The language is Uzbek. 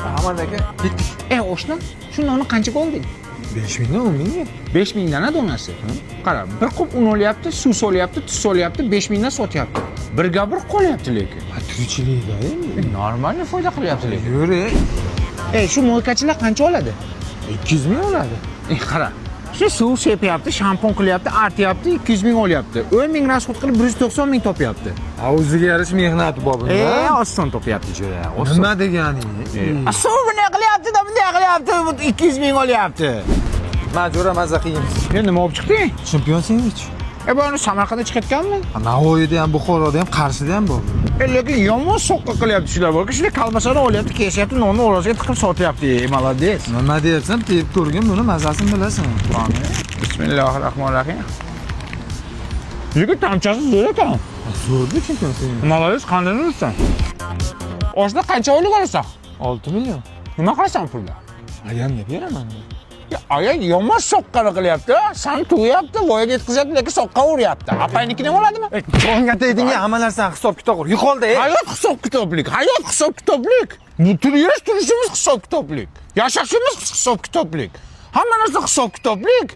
Ahmad aka, ketdik. Oshna, shu nonni qanchaga olding? 5 mingdan 10 mingga. 5 mingdan donasi. Qara, bir qup un olyapti, suv solyapti, tuz solyapti, 5 mingdan sotyapti. Birga bir qolyapti lekin. Tirikchilikda endi. Normalniy foyda qilyapti lekin. Yur. Shu mo'ykachilar qancha oladi? 200 ming oladi. Qara. Shu suv sepyapti, shampun qilyapti, artyapti, 200 ming olyapti. 10 ming rasxod qilib 190 ming topyapti. Ha, o'ziga yarasha mehnati bor bunda. Oson topyapti jo'ya. Nima deganing? Suv bunday qilyapti-da, bunday qilyapti, 200 ming olyapti. Majura maza qilamiz. Nima olib chiqding? Chempion sendich. Buni Samarqandda chiqayotganmi? Navoiyda ham, Buxoroda ham, Qarshida ham bor. Lekin yomon soqqa qilyapti shular bor. Shunday kolbasani olyapti, keshyapti, nonni o'rasiga tiqib sotyapti. Молодец. Nima deyapsan? Tep ko'rgin, buni mazasini bilasan. Bismillahirrohmanirrohim. Lekin tamchasi zo'r ekan. Zo'rda chempion sendich. Молодец, qanday ursan? Oshda qancha oylik olasan? 6 million. Nima qilasan pulda? Ayamga beraman. Ayol yomon soqqani qilyapti. San tugyapti, voyaga yetkazyapti, lekin soqqa uryapti. Apaynikini oladimi? To'nga tegdingga hamma narsani hisob-kitob qil. Yiqolda. Hayot hisob-kitoblik, hayot hisob-kitoblik. Bu turishimiz hisob-kitoblik. Yashashimiz hisob-kitoblik. Hamma narsa hisob-kitoblik.